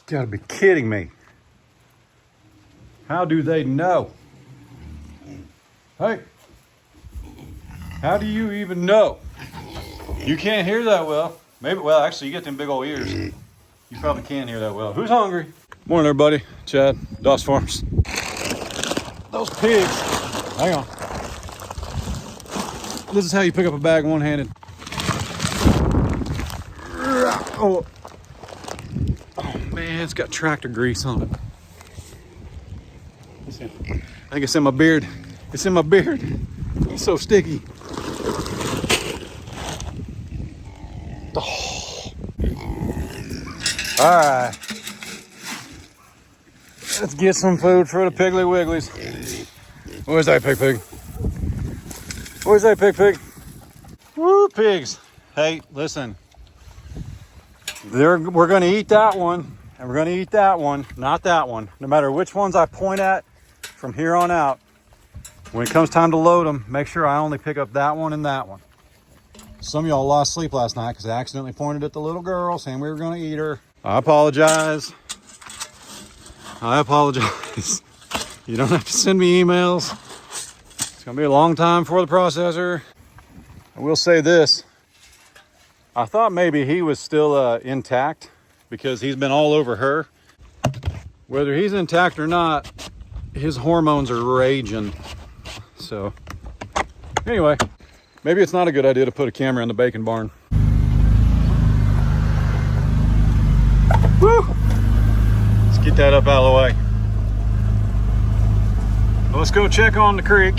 Gotta be kidding me. How do they know? Hey, how do you even know? You can't hear that well. Maybe, well, actually, you get them big old ears. You probably can hear that well. Who's hungry? Morning, everybody. Chad, Doss Farms. Those pigs. Hang on. This is how you pick up a bag one-handed. Oh. Oh man, it's got tractor grease on it. I think it's in my beard. It's in my beard. It's so sticky. Oh. All right. Let's get some food for the Piggly Wigglies. Where's that pig? Where's that pig? Woo, pigs. Hey, listen. We're going to eat that one, and we're going to eat that one, not that one. No matter which ones I point at from here on out, when it comes time to load them, make sure I only pick up that one and that one. Some of y'all lost sleep last night because I accidentally pointed at the little girl saying we were going to eat her. I apologize. I apologize. You don't have to send me emails. It's going to be a long time for the processor. I will say this. I thought maybe he was still intact because he's been all over her. Whether he's intact or not, his hormones are raging. So anyway, maybe it's not a good idea to put a camera in the bacon barn. Woo! Let's get that up out of the way. Well, let's go check on the creek.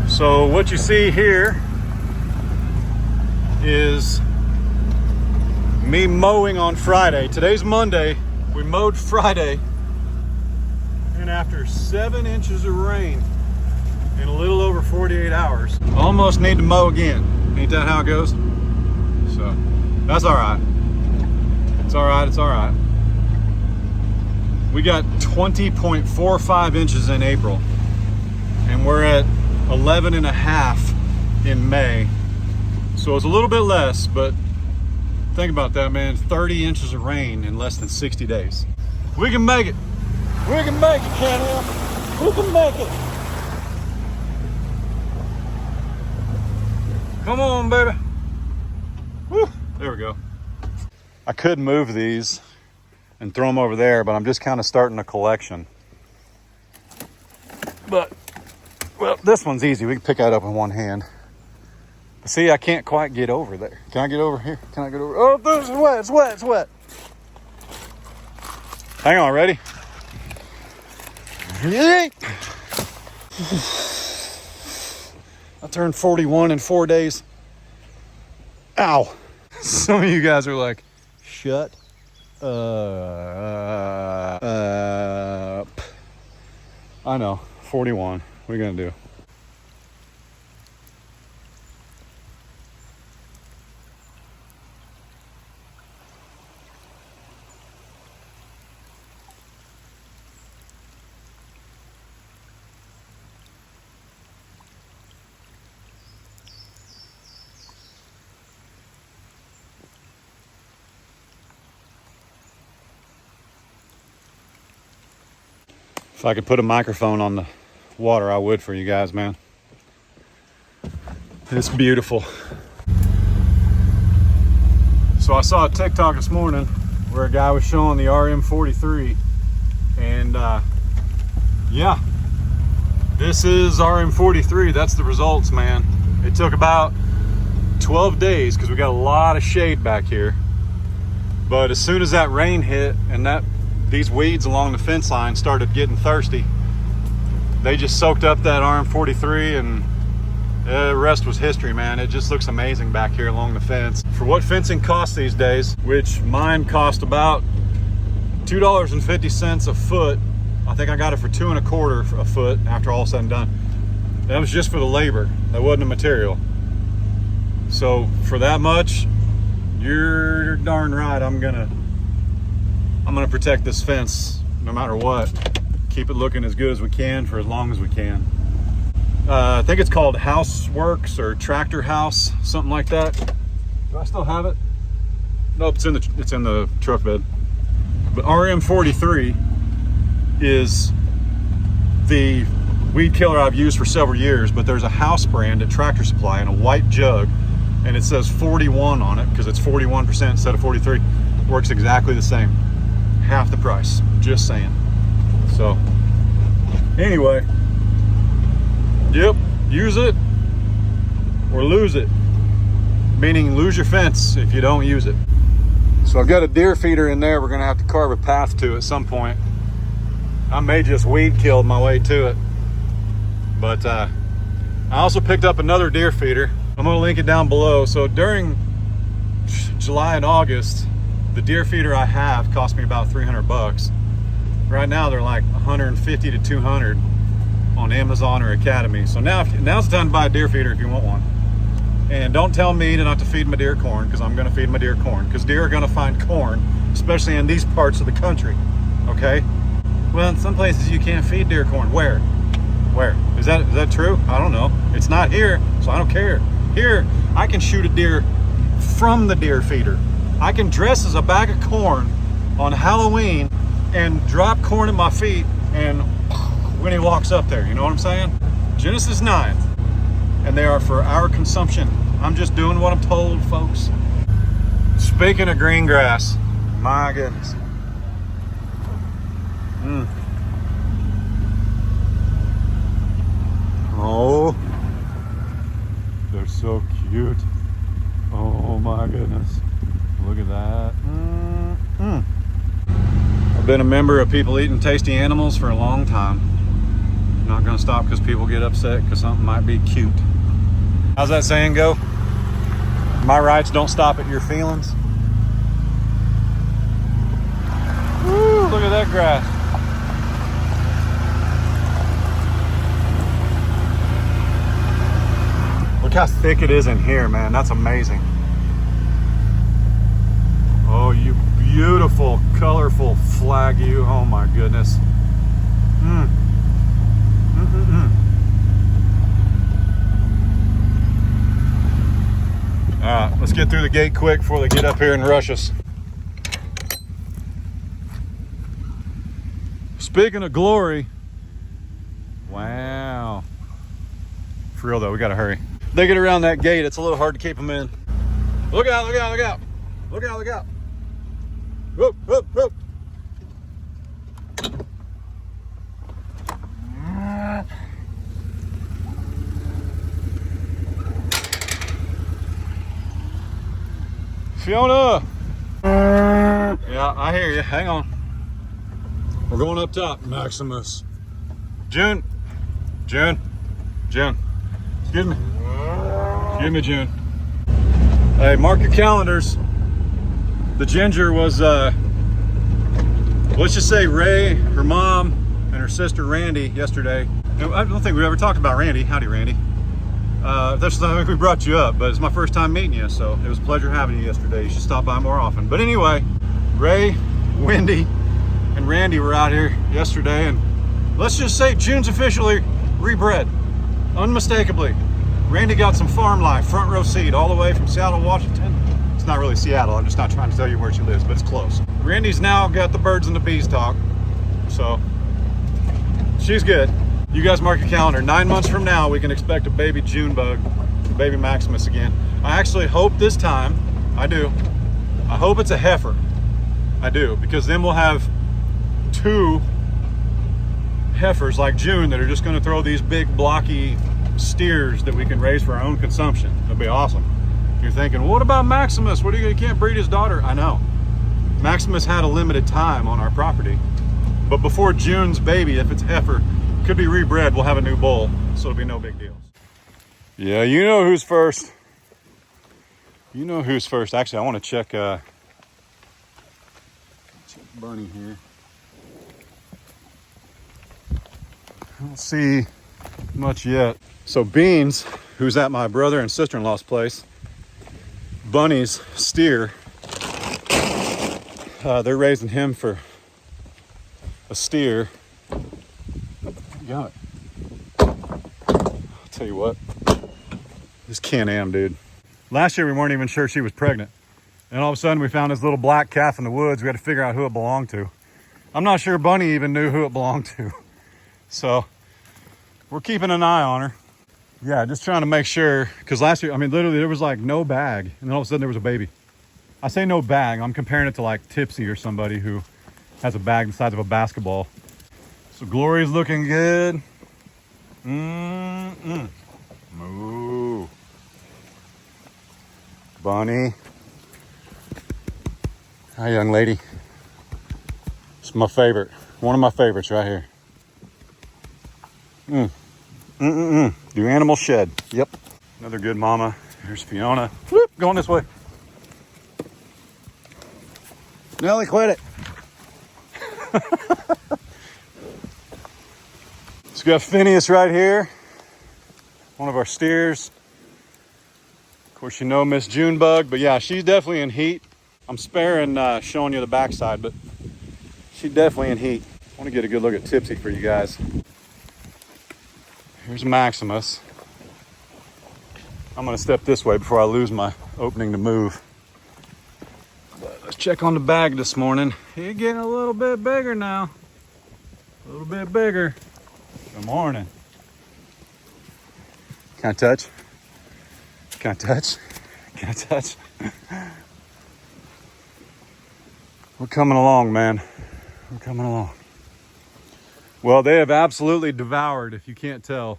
So what you see here is me mowing on Friday. Today's Monday. We mowed Friday, and after 7 inches of rain in a little over 48 hours, almost need to mow again. Ain't that how it goes? So that's all right. It's all right. It's all right. We got 20.45 inches in April, and we're at 11.5 in May. So it's a little bit less, but think about that, man. 30 inches of rain in less than 60 days. We can make it. We can make it, Canada. We can make it. Come on, baby. Woo. There we go. I could move these and throw them over there, but I'm just kind of starting a collection. But well, this one's easy. We can pick that up in one hand. But see, I can't quite get over there. Can I get over here? Can I get over? Oh, this is wet. It's wet. It's wet. Hang on, ready? I turned 41 in 4 days. Ow. Some of you guys are like, shut up. I know, 41. What are you gonna do? If I could put a microphone on the water, I would for you guys, man. It's beautiful. So I saw a TikTok this morning where a guy was showing the RM43, and yeah, this is RM43. That's the results, man. It took about 12 days because we got a lot of shade back here, but as soon as that rain hit and these weeds along the fence line started getting thirsty, they just soaked up that RM43, and the rest was history, man. It just looks amazing back here along the fence. For what fencing costs these days, which mine cost about $2.50 a foot. I think I got it for $2.25 a foot after all said and done. That was just for the labor. That wasn't the material. So for that much, you're darn right I'm gonna protect this fence no matter what. Keep it looking as good as we can for as long as we can. I think it's called Houseworks or Tractor House, something like that. Do I still have it? Nope, it's in the truck bed. But RM43 is the weed killer I've used for several years, but there's a house brand at Tractor Supply in a white jug, and it says 41 on it because it's 41% instead of 43. Works exactly the same. Half the price, just saying. So, anyway, yep, use it or lose it. Meaning lose your fence if you don't use it. So I've got a deer feeder in there. We're gonna have to carve a path to at some point. I may just weed kill my way to it. But I also picked up another deer feeder. I'm gonna link it down below. So during July and August, the deer feeder I have cost me about 300 bucks. Right now they're like 150 to 200 on Amazon or Academy. So now's the time to buy a deer feeder if you want one. And don't tell me not to feed my deer corn, because I'm gonna feed my deer corn, because deer are gonna find corn, especially in these parts of the country, okay? Well, in some places you can't feed deer corn. Where? Is that true? I don't know. It's not here, so I don't care. Here, I can shoot a deer from the deer feeder. I can dress as a bag of corn on Halloween and drop corn at my feet, and when he walks up there, you know what I'm saying? Genesis 9. And they are for our consumption. I'm just doing what I'm told, folks. Speaking of green grass, my goodness. Oh, they're so cute. Oh my goodness. Look at that. I've been a member of People Eating Tasty Animals for a long time. I'm not gonna stop because people get upset because something might be cute. How's that saying go? My rights don't stop at your feelings. Woo, look at that grass. Look how thick it is in here, man. That's amazing. Oh, you beautiful, colorful flag, you. Oh my goodness. All right, let's get through the gate quick before they get up here and rush us. Speaking of glory, wow. For real though, we gotta hurry. They get around that gate, it's a little hard to keep them in. Look out, look out, look out. Look out, look out. Whoop, whoop, whoop. Fiona! Yeah, I hear you. Hang on. We're going up top. Maximus. June. Excuse me. June. Hey, mark your calendars. The ginger was, let's just say Ray, her mom, and her sister Randy yesterday. I don't think we ever talked about Randy. Howdy, Randy. That's not like we brought you up, but it's my first time meeting you, so it was a pleasure having you yesterday. You should stop by more often. But anyway, Ray, Wendy, and Randy were out here yesterday, and let's just say June's officially rebred, unmistakably. Randy got some farm life, front row seat, all the way from Seattle, Washington. It's not really Seattle, I'm just not trying to tell you where she lives, but it's close. Randy's now got the birds and the bees talk, so she's good. You guys mark your calendar. 9 months from now, we can expect a baby June bug, a baby Maximus again. I actually hope this time, I do, I hope it's a heifer. I do, because then we'll have 2 heifers like June that are just gonna throw these big blocky steers that we can raise for our own consumption. That'd be awesome. You're thinking, well, what about Maximus? What are you can't breed his daughter? I know. Maximus had a limited time on our property, but before June's baby, if it's heifer, could be rebred, we'll have a new bull, so it'll be no big deal. Yeah, you know who's first. You know who's first. Actually, I want to check Bunny here. I don't see much yet. So Beans, who's at my brother and sister-in-law's place, Bunny's steer, they're raising him for a steer. Got it. I'll tell you what, this Can-Am, dude. Last year we weren't even sure she was pregnant. And all of a sudden we found this little black calf in the woods. We had to figure out who it belonged to. I'm not sure Bunny even knew who it belonged to. So we're keeping an eye on her. Yeah, just trying to make sure, because last year, I mean, literally there was like no bag, and then all of a sudden there was a baby. I say no bag, I'm comparing it to like Tipsy or somebody who has a bag the size of a basketball. So Glory's looking good. Moo. Bunny. Hi, young lady. It's my favorite. One of my favorites right here. Do animal shed. Yep. Another good mama. Here's Fiona. Whoop, going this way. Nelly, quit it. So we got Phineas right here. One of our steers. Of course, you know Miss Junebug, but yeah, she's definitely in heat. I'm sparing showing you the backside, but she's definitely in heat. I want to get a good look at Tipsy for you guys. Here's Maximus. I'm gonna step this way before I lose my opening to move. But let's check on the bag this morning. He's getting a little bit bigger now. A little bit bigger. Good morning. Can I touch? Can I touch? Can I touch? We're coming along, man. We're coming along. Well, they have absolutely devoured, if you can't tell,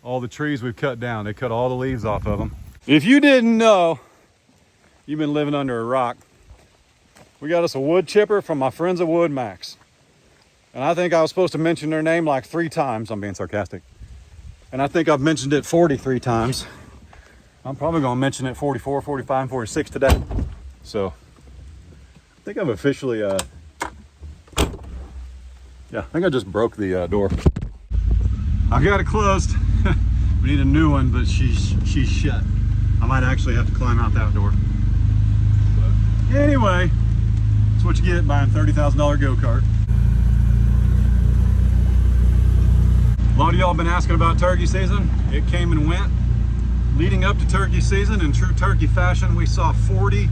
all the trees we've cut down. They cut all the leaves off of them. If you didn't know, you've been living under a rock. We got us a wood chipper from my friends at Wood Max. And I think I was supposed to mention their name like 3 times. I'm being sarcastic. And I think I've mentioned it 43 times. I'm probably gonna mention it 44, 45, and 46 today. So, I think I've officially, yeah, I think I just broke the door. I got it closed. We need a new one, but she's shut. I might actually have to climb out that door. But anyway, that's what you get buying a $30,000 go-kart. A lot of y'all been asking about turkey season. It came and went. Leading up to turkey season, in true turkey fashion, we saw 40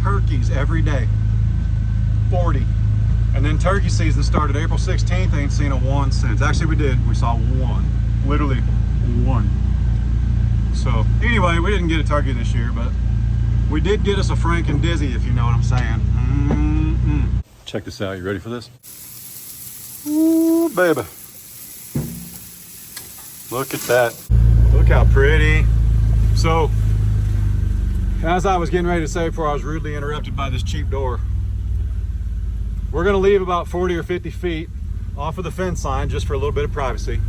turkeys every day. 40. And then turkey season started April 16th. Ain't seen a one since. Actually, we did. We saw one. Literally one. So anyway, we didn't get a turkey this year, but we did get us a Frank and Dizzy, if you know what I'm saying. Check this out. You ready for this? Ooh, baby. Look at that. Look how pretty. So, as I was getting ready to say before I was rudely interrupted by this cheap door, we're gonna leave about 40 or 50 feet off of the fence line just for a little bit of privacy.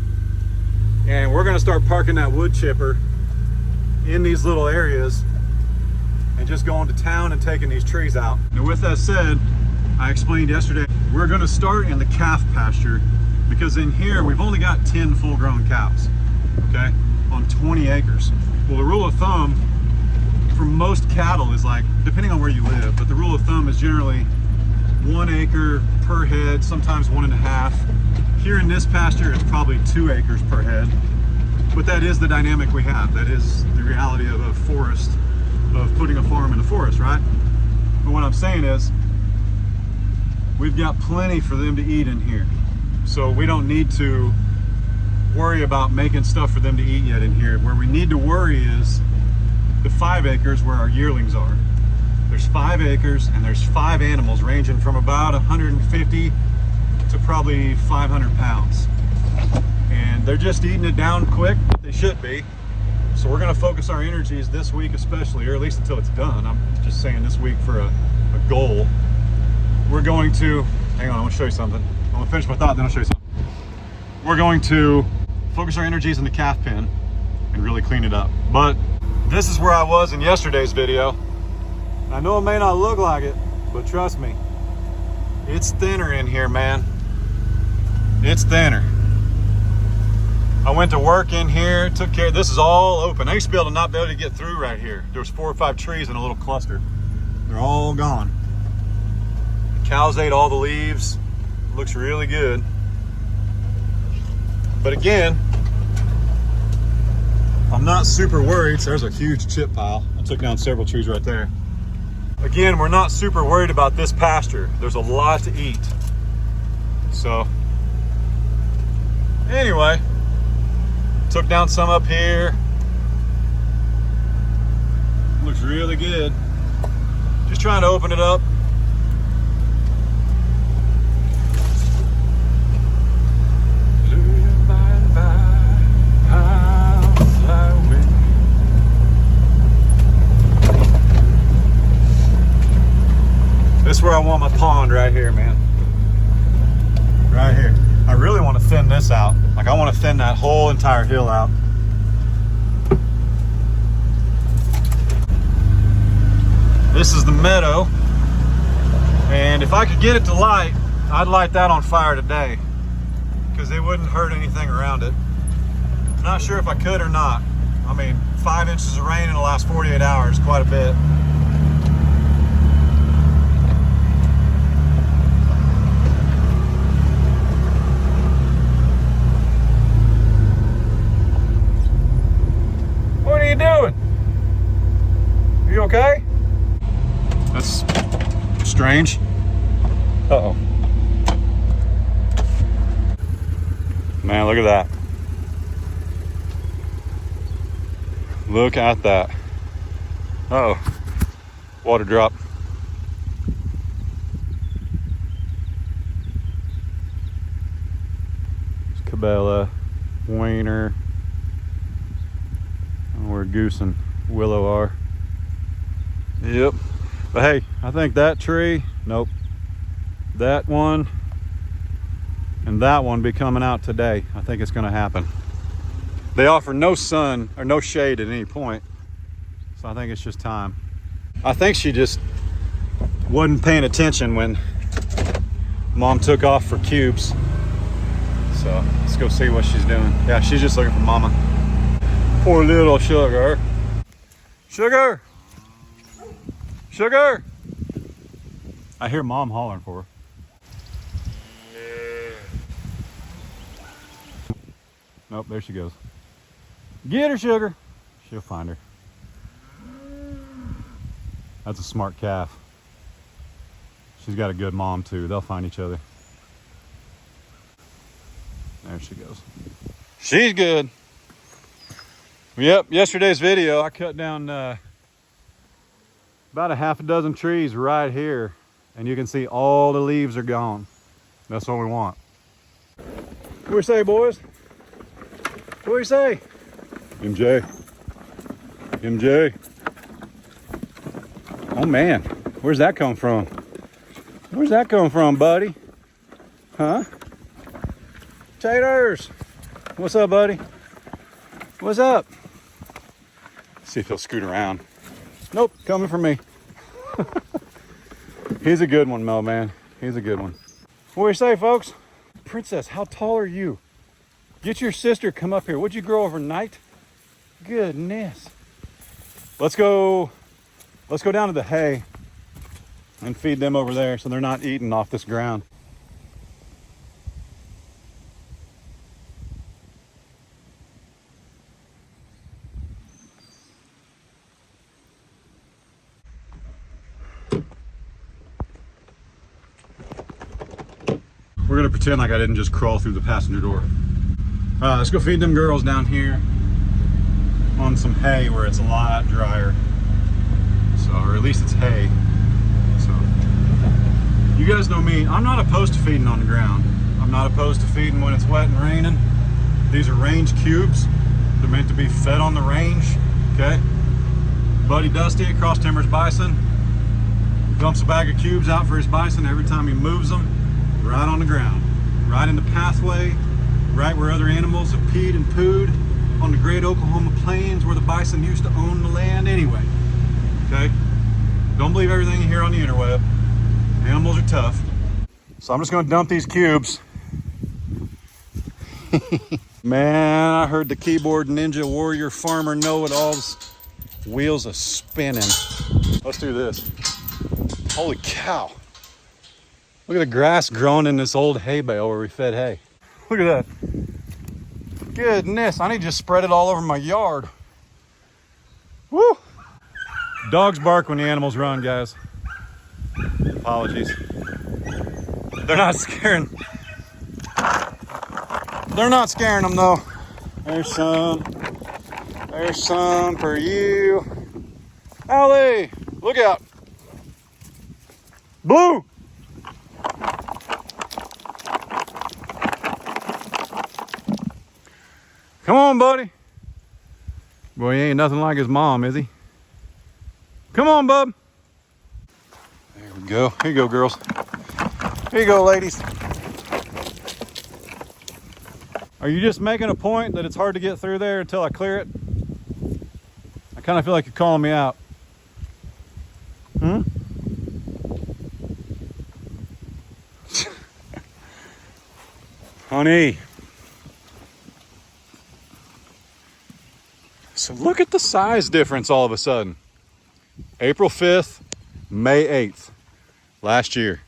And we're gonna start parking that wood chipper in these little areas and just going to town and taking these trees out. And with that said, I explained yesterday, we're gonna start in the calf pasture because in here we've only got 10 full-grown cows, okay, on 20 acres. Well, the rule of thumb for most cattle is like, depending on where you live, but the rule of thumb is generally 1 acre per head, sometimes 1.5. Here in this pasture, it's probably 2 acres per head. But that is the dynamic we have. That is the reality of a forest, of putting a farm in the forest, right? But what I'm saying is, we've got plenty for them to eat in here. So we don't need to worry about making stuff for them to eat yet in here. Where we need to worry is the 5 acres where our yearlings are. There's 5 acres and there's 5 animals ranging from about 150 to probably 500 pounds. And they're just eating it down quick. They should be. So we're gonna focus our energies this week especially, or at least until it's done. I'm just saying this week for a goal. We're going to, hang on, I want to show you something. I'm gonna finish my thought, then I'll show you something. We're going to focus our energies in the calf pen and really clean it up. But this is where I was in yesterday's video. I know it may not look like it, but trust me, it's thinner in here, man. It's thinner. I went to work in here, took care, this is all open. I used to be able to not be able to get through right here. There was 4 or 5 trees in a little cluster. They're all gone. The cows ate all the leaves. Looks really good. But again, I'm not super worried. There's a huge chip pile. I took down several trees right there. Again, we're not super worried about this pasture. There's a lot to eat. So, anyway, took down some up here. Looks really good. Just trying to open it up. This is where I want my pond right here, man. Right here. I really want to thin this out. Like I want to thin that whole entire hill out. This is the meadow. And if I could get it to light, I'd light that on fire today. Because it wouldn't hurt anything around it. Not sure if I could or not. I mean, 5 inches of rain in the last 48 hours, quite a bit. What are you doing? Are you okay? That's strange. Uh-oh. Man, look at that. Look at that. Uh-oh. Water drop. It's Cabela, Wiener. Where Goose and Willow are. Yep. But hey, I think that tree, nope. That one and that one be coming out today. I think it's gonna happen. They offer no sun or no shade at any point. So I think it's just time. I think she just wasn't paying attention when Mom took off for cubes. So let's go see what she's doing. Yeah, she's just looking for Mama. Poor little Sugar. Sugar! Sugar! I hear Mom hollering for her. Nope, there she goes. Get her, Sugar. She'll find her. That's a smart calf. She's got a good mom too. They'll find each other. There she goes. She's good. Yep, yesterday's video, I cut down about a half a dozen trees right here, and you can see all the leaves are gone. That's what we want. What do you say, boys? What do you say? MJ. MJ. Oh man, where's that come from? Where's that come from, buddy? Huh? Taters. What's up, buddy? What's up? See if he'll scoot around. Nope, coming for me. He's a good one, Mel, man. He's a good one. What do you say, folks? Princess, how tall are you? Get your sister, come up here. Would you grow overnight? Goodness. Let's go down to the hay and feed them over there so they're not eating off this ground. We're gonna pretend like I didn't just crawl through the passenger door. Let's go feed them girls down here on some hay where it's a lot drier. So, or at least it's hay. So, you guys know me, I'm not opposed to feeding on the ground. I'm not opposed to feeding when it's wet and raining. These are range cubes. They're meant to be fed on the range, okay? Buddy Dusty at Cross Timbers Bison dumps a bag of cubes out for his bison every time he moves them. Right on the ground, right in the pathway, right where other animals have peed and pooed on the great Oklahoma plains where the bison used to own the land anyway, okay? Don't believe everything you hear on the interweb. Animals are tough. So I'm just gonna dump these cubes. Man, I heard the keyboard ninja warrior farmer know-it-alls wheels are spinning. Let's do this. Holy cow. Look at the grass growing in this old hay bale where we fed hay. Look at that. Goodness, I need to just spread it all over my yard. Woo! Dogs bark when the animals run, guys. Apologies. They're not scaring. They're not scaring them though. There's some. There's some for you. Allie, look out. Blue. Come on, buddy. Boy, he ain't nothing like his mom, is he? Come on, bub. There we go. Here you go, girls. Here you go, ladies. Are you just making a point that it's hard to get through there until I clear it? I kind of feel like you're calling me out. Hmm? Honey. So look at the size difference all of a sudden. April 5th, May 8th, last year.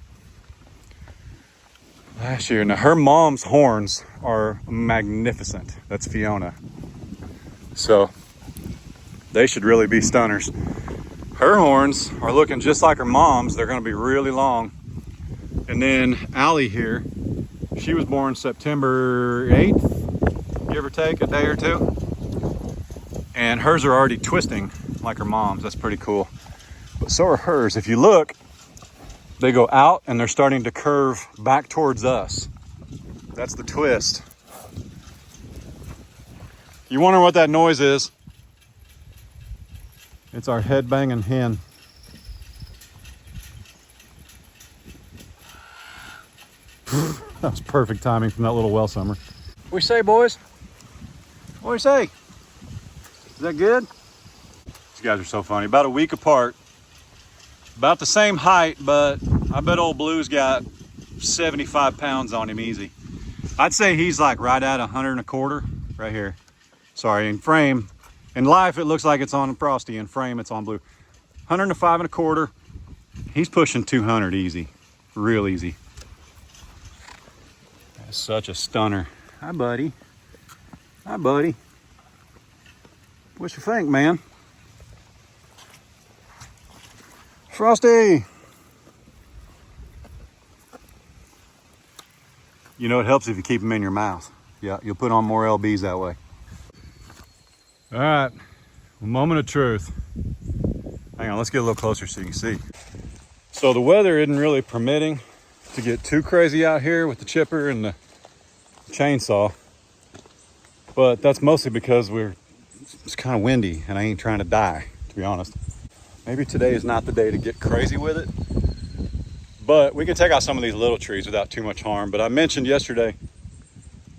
Now her mom's horns are magnificent. That's Fiona. So they should really be stunners. Her horns are looking just like her mom's. They're gonna be really long. And then Allie here, she was born September 8th, give or take a day or two. And hers are already twisting like her mom's. That's pretty cool. But so are hers. If you look, they go out and they're starting to curve back towards us. That's the twist. You wonder what that noise is? It's our head banging hen. That was perfect timing from that little well summer. What do you say, boys? What do you say? Is that good? These guys are so funny. About a week apart. About the same height, but I bet old Blue's got 75 pounds on him easy. I'd say he's like right at 125 right here. Sorry, in frame. In life, it looks like it's on Frosty. In frame, it's on Blue. 105 1/4. He's pushing 200 easy. Real easy. That's such a stunner. Hi, buddy. Hi, buddy. What you think, man? Frosty! You know, it helps if you keep them in your mouth. Yeah, you'll put on more LBs that way. All right, a moment of truth. Hang on, let's get a little closer so you can see. So the weather isn't really permitting to get too crazy out here with the chipper and the chainsaw. But that's mostly because it's kind of windy and I ain't trying to die, to be honest. Maybe today is not the day to get crazy with it, but we can take out some of these little trees without too much harm. But I mentioned yesterday,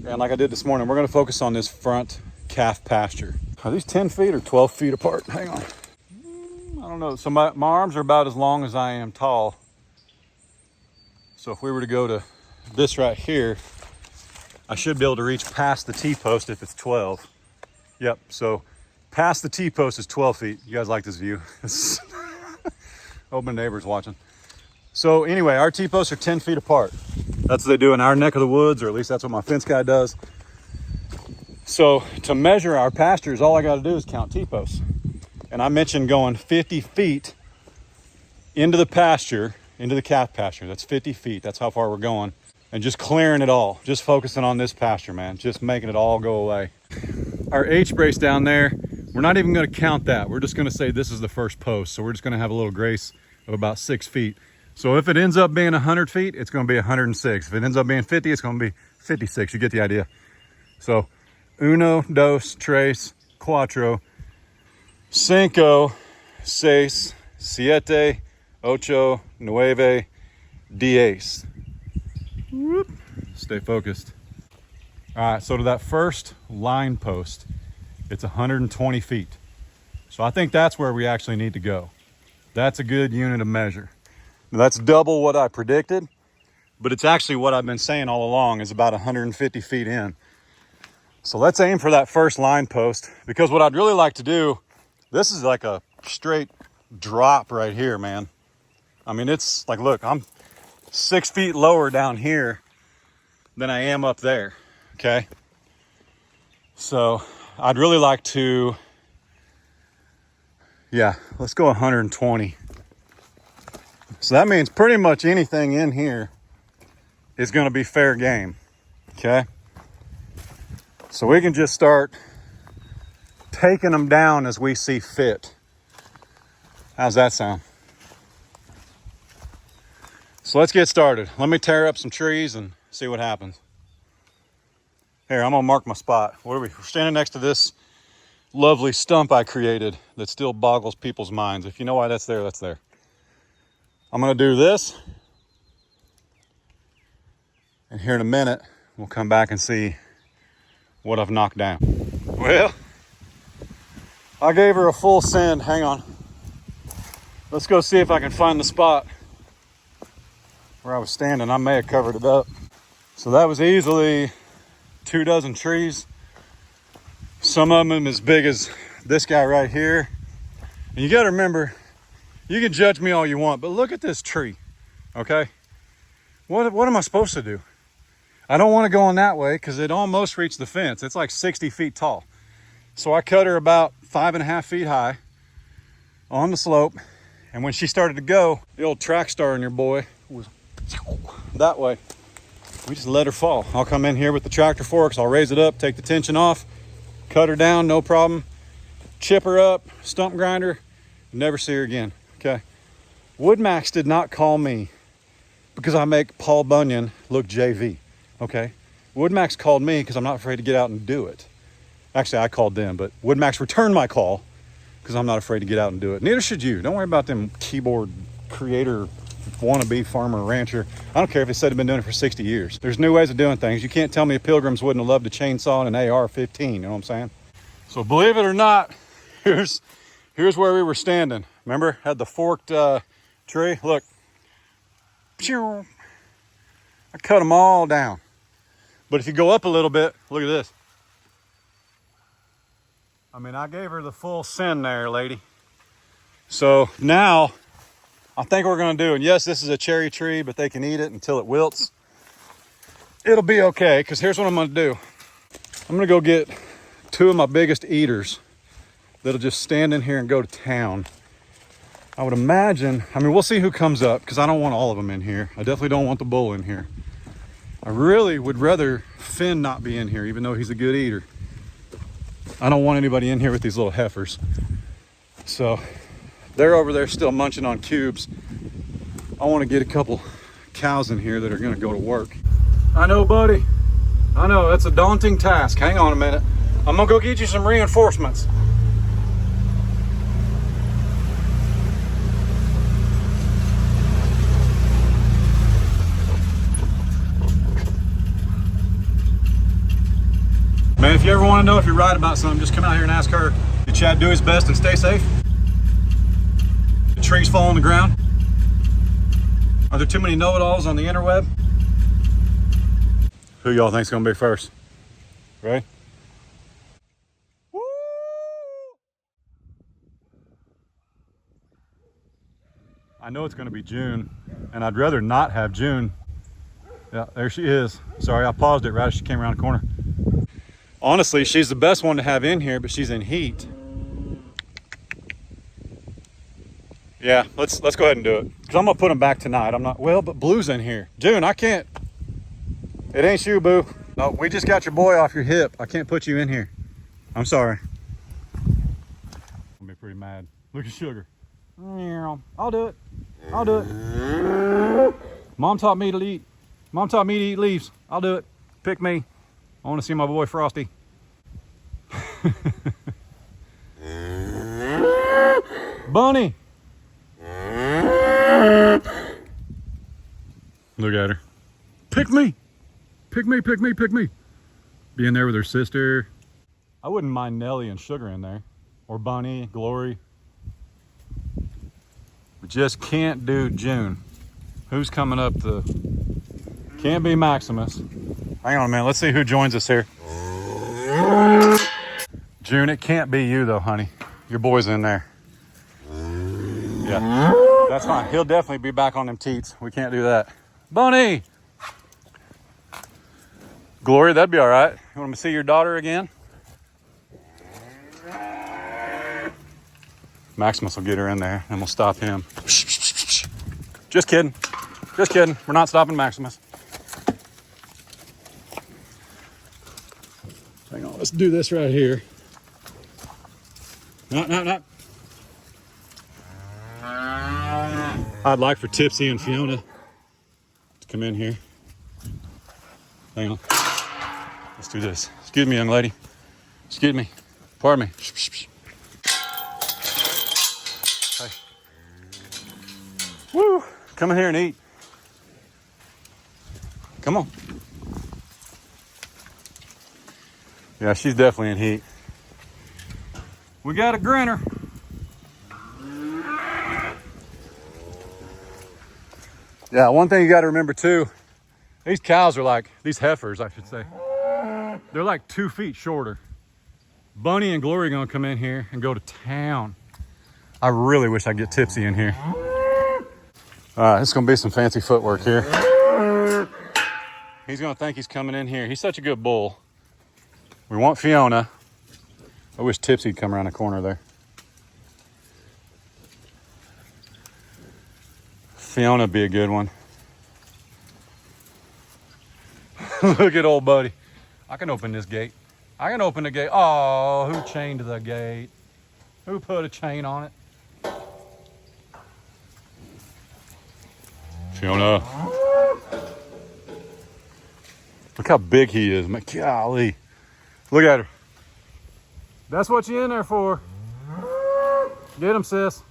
and like I did this morning, we're gonna focus on this front calf pasture. Are these 10 feet or 12 feet apart? Hang on. I don't know. So my arms are about as long as I am tall. So if we were to go to this right here, I should be able to reach past the T-post if it's 12. Yep, so past the T-post is 12 feet. You guys like this view? Hope my neighbor's watching. So anyway, our T-posts are 10 feet apart. That's what they do in our neck of the woods, or at least that's what my fence guy does. So to measure our pastures, all I got to do is count T-posts. And I mentioned going 50 feet into the pasture, into the calf pasture. That's 50 feet. That's how far we're going. And just clearing it all. Just focusing on this pasture, man. Just making it all go away. Our H-brace down there, we're not even going to count that. We're just going to say this is the first post. So we're just going to have a little grace of about 6 feet. So if it ends up being 100 feet, it's going to be 106. If it ends up being 50, it's going to be 56. You get the idea. So uno, dos, tres, cuatro, cinco, seis, siete, ocho, nueve, diez. Whoop. Stay focused. All right, so to that first line post, it's 120 feet. So I think that's where we actually need to go. That's a good unit of measure. Now, that's double what I predicted, but it's actually what I've been saying all along is about 150 feet in. So let's aim for that first line post, because what I'd really like to do, this is like a straight drop right here, man. I mean, it's like, look, I'm 6 feet lower down here than I am up there, okay? So I'd really like to Yeah, let's go 120. So that means pretty much anything in here is going to be fair game. Okay. So we can just start taking them down as we see fit. How's that sound? So let's get started. Let me tear up some trees and see what happens. Here, I'm gonna mark my spot. What are we? We're standing next to this lovely stump I created that still boggles people's minds. If you know why that's there, that's there. I'm gonna do this. And here in a minute, we'll come back and see what I've knocked down. Well, I gave her a full send. Hang on. Let's go see if I can find the spot where I was standing. I may have covered it up. So that was easily 24 trees. Some of them as big as this guy right here. And you got to remember, you can judge me all you want, but look at this tree, okay? What am I supposed to do? I don't want to go on that way because it almost reached the fence. It's like 60 feet tall. So I cut her about 5.5 feet high on the slope. And when she started to go, the old track star in your boy was that way. We just let her fall. I'll come in here with the tractor forks. I'll raise it up, take the tension off, cut her down, no problem. Chip her up, stump grinder, never see her again, okay? Woodmax did not call me because I make Paul Bunyan look JV, okay? Woodmax called me because I'm not afraid to get out and do it. Actually, I called them, but Woodmax returned my call because I'm not afraid to get out and do it. Neither should you. Don't worry about them keyboard creator, wannabe farmer, rancher. I don't care if they said they've been doing it for 60 years. There's new ways of doing things. You can't tell me Pilgrims wouldn't have loved a chainsaw and an AR-15, you know what I'm saying? So believe it or not, here's where we were standing. Remember, had the forked tree? Look. I cut them all down. But if you go up a little bit, look at this. I mean, I gave her the full send there, lady. So now, I think we're gonna do, and yes, this is a cherry tree, but they can eat it until it wilts. It'll be okay, because here's what I'm gonna do. I'm gonna go get 2 of my biggest eaters that'll just stand in here and go to town. I would imagine, I mean, we'll see who comes up, because I don't want all of them in here. I definitely don't want the bull in here. I really would rather Finn not be in here, even though he's a good eater. I don't want anybody in here with these little heifers. So they're over there still munching on cubes. I want to get a couple cows in here that are going to go to work. I know, buddy. I know, that's a daunting task. Hang on a minute. I'm going to go get you some reinforcements. Man, if you ever want to know if you're right about something, just come out here and ask her. Did Chad do his best and stay safe? Did trees fall on the ground? Are there too many know-it-alls on the interweb? Who y'all think's gonna be first? Ready? Woo! I know it's gonna be June, and I'd rather not have June. Yeah, there she is. Sorry, I paused it right as she came around the corner. Honestly, she's the best one to have in here, but she's in heat. Yeah, let's go ahead and do it. Because I'm going to put them back tonight. I'm not, well, but Blue's in here. June, I can't. It ain't you, Boo. No, we just got your boy off your hip. I can't put you in here. I'm sorry. I'll be pretty mad. Look at Sugar. I'll do it. I'll do it. Mom taught me to eat. Mom taught me to eat leaves. I'll do it. Pick me. I want to see my boy Frosty. Bunny. Look at her. Pick me. Pick me, pick me, pick me. Be in there with her sister. I wouldn't mind Nelly and Sugar in there. Or Bunny, Glory. We just can't do June. Who's coming up the... Can't be Maximus. Hang on a minute. Let's see who joins us here. June, it can't be you though, honey. Your boy's in there. Yeah, that's fine. He'll definitely be back on them teats. We can't do that. Bunny! Glory, that'd be all right. You want to see your daughter again? Maximus will get her in there, and we'll stop him. Just kidding. Just kidding. We're not stopping Maximus. Hang on, let's do this right here. No. I'd like for Tipsy and Fiona to come in here. Hang on. Let's do this. Excuse me, young lady. Excuse me. Pardon me. Hey. Woo! Come in here and eat. Come on. Yeah, she's definitely in heat. We got a grinner. Yeah, one thing you got to remember too, these cows are like, these heifers, I should say, they're like 2 feet shorter. Bunny and Glory are gonna come in here and go to town. I really wish I'd get Tipsy in here. All right, it's gonna be some fancy footwork here. He's gonna think he's coming in here. He's such a good bull. We want Fiona. I wish Tipsy'd come around the corner there. Fiona'd be a good one. Look at old buddy. I can open this gate. I can open the gate. Oh, who chained the gate? Who put a chain on it? Fiona. Look how big he is. Golly. Look at her. That's what you in there for. Get him, sis.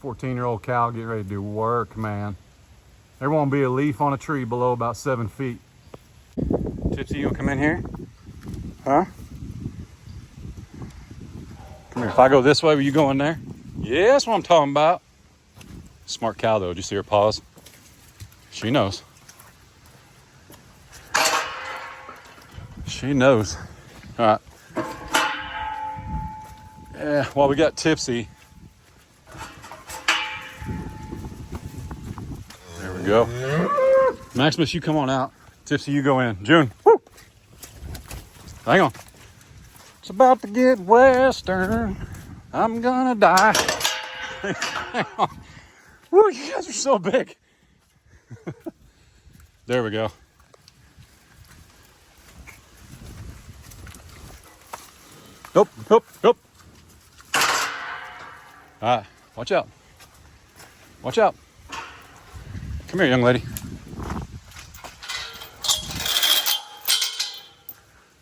14-year-old cow getting ready to do work, man. There won't be a leaf on a tree below about 7 feet. Tipsy, you gonna come in here? Huh? Come here. If I go this way, will you go in there? Yeah, that's what I'm talking about. Smart cow, though. Did you see her paws? She knows. She knows. All right. Yeah, while we got Tipsy. There we go. Maximus, you come on out. Tipsy, you go in. June, woo! Hang on. It's about to get western. I'm gonna die. Hang on. Woo, you guys are so big. There we go. Nope. All right, watch out. Watch out. Come here, young lady.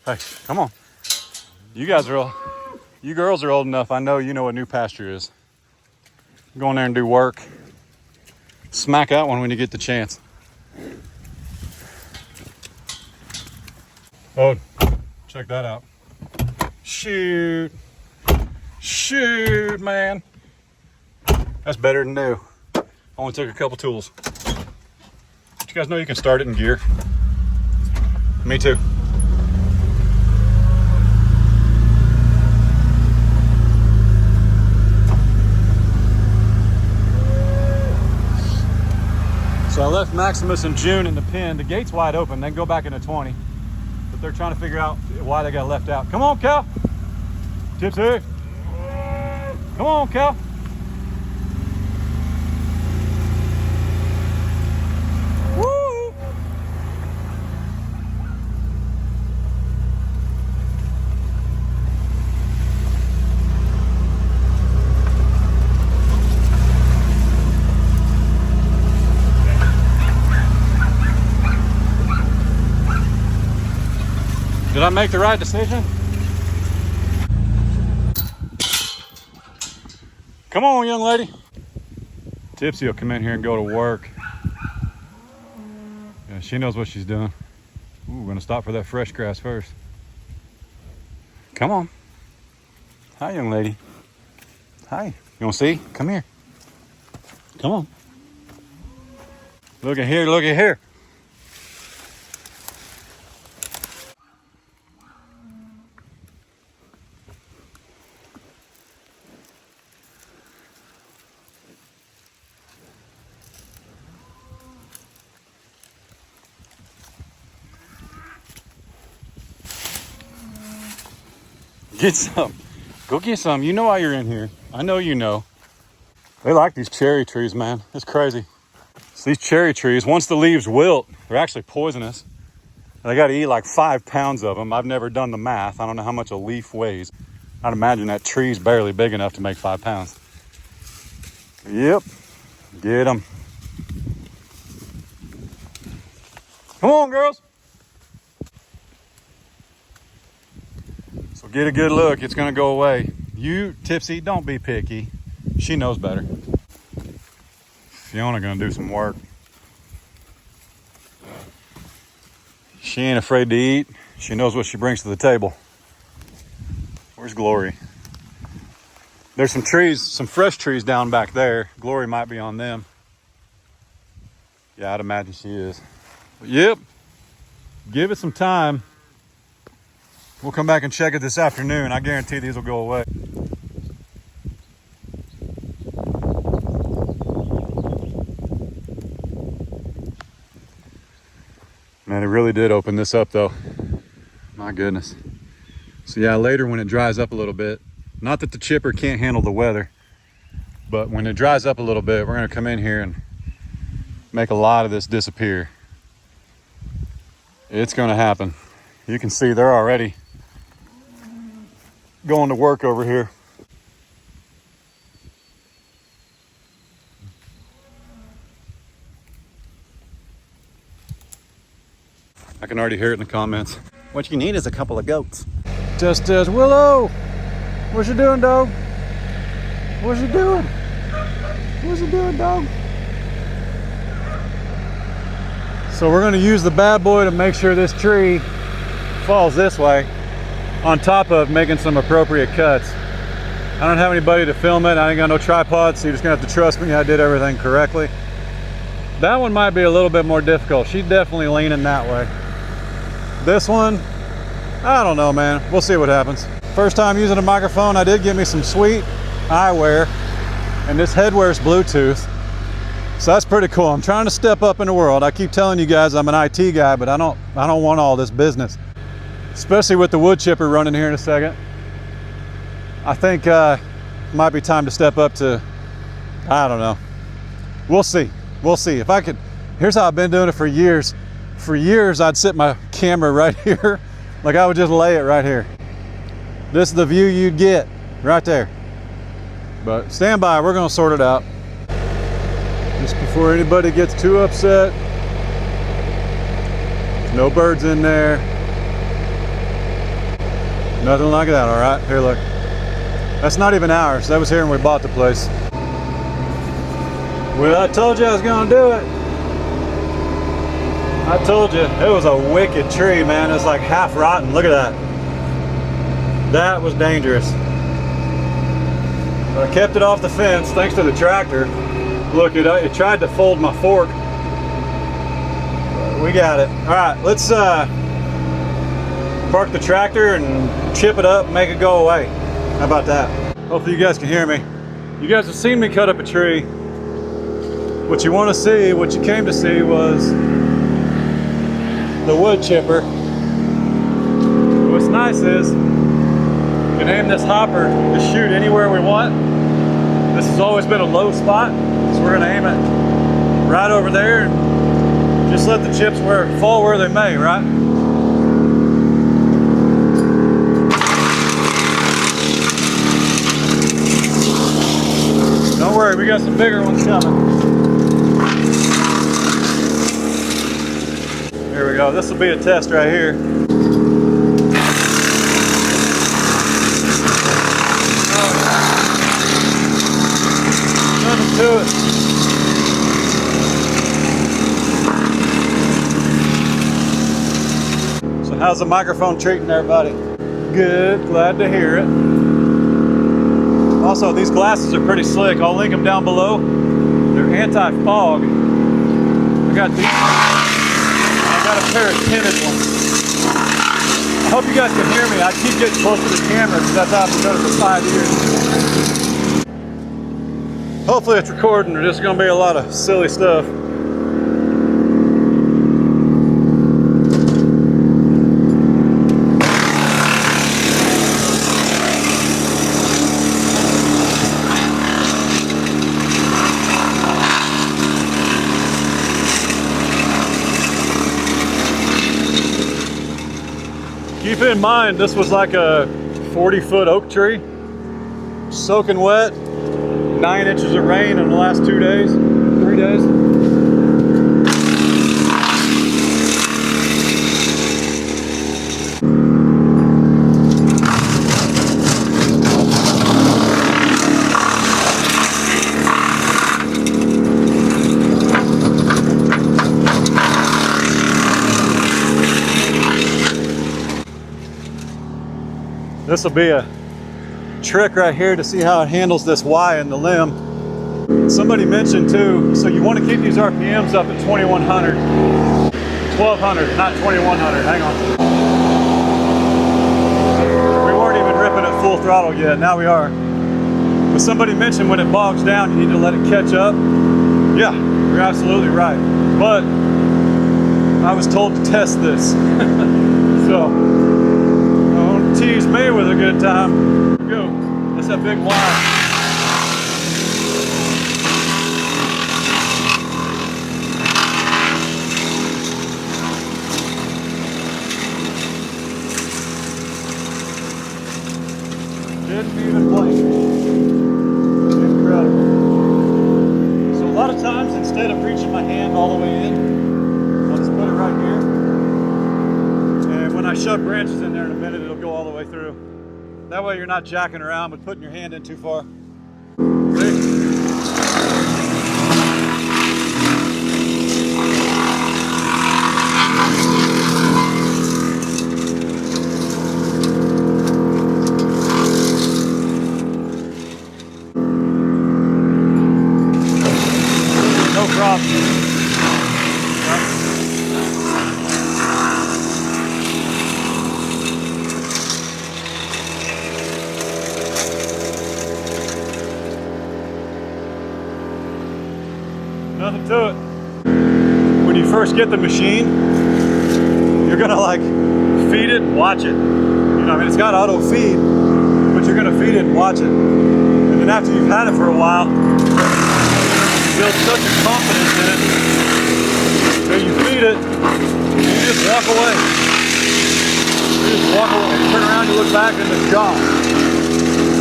Hey, come on. You girls are old enough. I know you know what new pasture is. Go in there and do work. Smack that one when you get the chance. Oh, check that out. Shoot, man. That's better than new. Only took a couple tools. But you guys know you can start it in gear. Me too. So I left Maximus and June in the pen. The gate's wide open. They can go back into 20. But they're trying to figure out why they got left out. Come on, cow. Tipsy. Come on, cow. Woo! Did I make the right decision? Come on, young lady. Tipsy will come in here and go to work. Yeah, she knows what she's doing. Ooh, we're gonna stop for that fresh grass first. Come on. Hi, young lady. Hi. You wanna see? Come here. Come on. Look at here, look at here. Get some. Go get some. You know why you're in here. I know you know. They like these cherry trees, man. It's crazy. So these cherry trees, once the leaves wilt, they're actually poisonous. And I got to eat like 5 pounds of them. I've never done the math. I don't know how much a leaf weighs. I'd imagine that tree's barely big enough to make 5 pounds. Yep. Get them. Come on, girls. So get a good look. It's going to go away. You, Tipsy, don't be picky. She knows better. Fiona going to do some work. She ain't afraid to eat. She knows what she brings to the table. Where's Glory? There's some trees, some fresh trees down back there. Glory might be on them. Yeah, I'd imagine she is. But yep. Give it some time. We'll come back and check it this afternoon. I guarantee these will go away. Man, it really did open this up though. My goodness. So yeah, later when it dries up a little bit, not that the chipper can't handle the weather, but when it dries up a little bit, we're gonna come in here and make a lot of this disappear. It's gonna happen. You can see they're already going to work over here. I can already hear it in the comments. What you need is a couple of goats. Just as Willow. What you doing, dog? What you doing? What you doing, dog? So we're gonna use the bad boy to make sure this tree falls this way, on top of making some appropriate cuts. I don't have anybody to film it. I ain't got no tripod, so you're just gonna have to trust me I did everything correctly. That one might be a little bit more difficult. She's definitely leaning that way. This one, I don't know, man. We'll see what happens. First time using a microphone, I did get me some sweet eyewear, and this headwear's Bluetooth. So that's pretty cool. I'm trying to step up in the world. I keep telling you guys I'm an IT guy, but I don't want all this business. Especially with the wood chipper running here in a second. I think it might be time to step up to, I don't know. We'll see. We'll see. If I could, here's how I've been doing it for years. For years, I'd sit my camera right here. Like I would just lay it right here. This is the view you'd get right there. But stand by, we're gonna sort it out. Just before anybody gets too upset. There's no birds in there. Nothing like that, all right? Here, look. That's not even ours. That was here when we bought the place. Well, I told you I was gonna do it. I told you, it was a wicked tree, man. It's like half rotten. Look at that. That was dangerous. But I kept it off the fence thanks to the tractor. Look, it tried to fold my fork. But we got it. All right, let's park the tractor and chip it up and make it go away. How about that? Hopefully you guys can hear me. You guys have seen me cut up a tree. What you want to see, what you came to see was the wood chipper. What's nice is we can aim this hopper to shoot anywhere we want. This has always been a low spot, so we're gonna aim it right over there and just let the chips fall where they may, right? Don't worry, we got some bigger ones coming. Here we go. This will be a test right here. Nothing to it. So how's the microphone treating everybody? Good. Glad to hear it. Also, these glasses are pretty slick. I'll link them down below. They're anti-fog. I got these. I got a pair of tinted ones. I hope you guys can hear me. I keep getting close to the camera because that's how I've been doing it for 5 years. Hopefully it's recording. There's just going to be a lot of silly stuff. in mind, this was like a 40-foot oak tree, soaking wet, 9 inches of rain in the last 3 days. This will be a trick right here to see how it handles this Y in the limb. Somebody mentioned too, so you want to keep these RPMs up at 2100, 1200, not 2100, hang on. We weren't even ripping at full throttle yet, now we are. But somebody mentioned when it bogs down, you need to let it catch up. Yeah, you're absolutely right. But I was told to test this. So, tease me with a good time. Here we go. That's a big Y. Didn't even blink. Incredible. So a lot of times, instead of reaching my hand all the way in, I'll just put it right here. And when I shove branches in there in a minute, it'll go all the way through. That way you're not jacking around but putting your hand in too far. See? No problem. Nothing to it. When you first get the machine, you're gonna like feed it and watch it. You know, I mean, it's got auto feed, but you're gonna feed it and watch it. And then after you've had it for a while, you build such a confidence in it. So you feed it, and you just walk away. You just walk away. You turn around, you look back, and it's gone.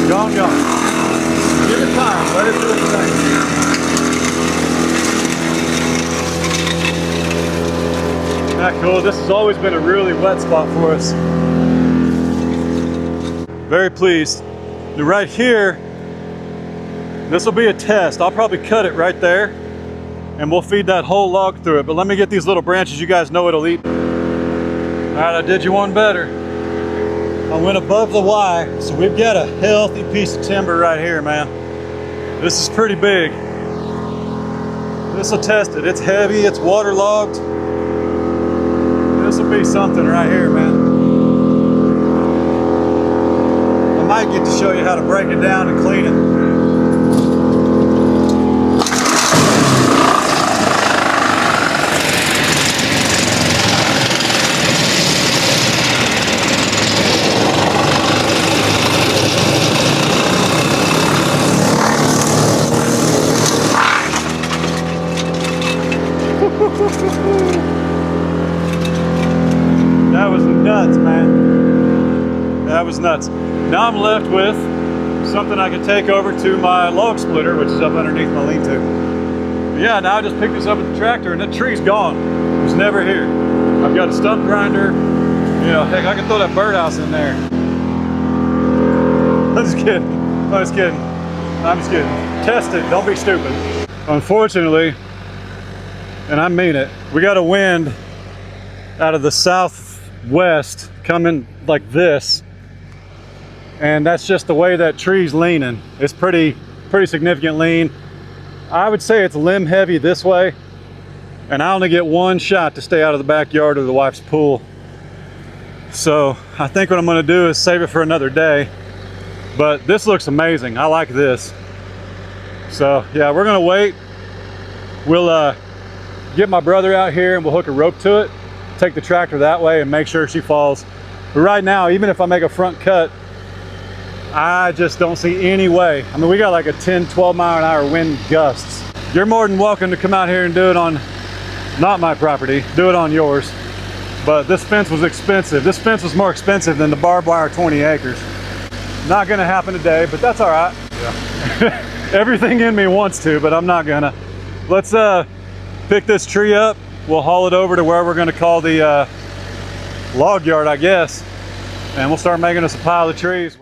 Gone, gone. Give it time. Let it do its thing. Isn't that cool? This has always been a really wet spot for us. Very pleased. And right here, this will be a test. I'll probably cut it right there and we'll feed that whole log through it. But let me get these little branches. You guys know it'll eat. All right, I did you one better. I went above the Y, so we've got a healthy piece of timber right here, man. This is pretty big. This will test it. It's heavy, it's waterlogged. This will be something right here, man. I might get to show you how to break it down and clean it. That was nuts, man. That was nuts. Now I'm left with something I can take over to my log splitter, which is up underneath my lean-to. Yeah, now I just picked this up with the tractor and that tree's gone. It was never here. I've got a stump grinder. You know, heck, I can throw that birdhouse in there. I'm just kidding. I'm just kidding. I'm just kidding. Test it. Don't be stupid. Unfortunately, and I mean it, we got a wind out of the southwest coming like this, and that's just the way that tree's leaning. It's pretty significant lean. I would say it's limb heavy this way, and I only get one shot to stay out of the backyard of the wife's pool. So I think what I'm going to do is save it for another day, but this looks amazing. I like this. So yeah, we're going to wait. We'll get my brother out here and we'll hook a rope to it, take the tractor that way and make sure she falls. But right now, even if I make a front cut, I just don't see any way. I mean, we got like a 10-12 mile an hour wind gusts. You're more than welcome to come out here and do it on not my property, do it on yours. But this fence was expensive. This fence was more expensive than the barbed wire 20 acres. Not gonna happen today, but that's all right. Yeah. Everything in me wants to, but I'm not gonna. Let's pick this tree up. We'll haul it over to where we're gonna call the log yard, I guess. And we'll start making us a pile of trees.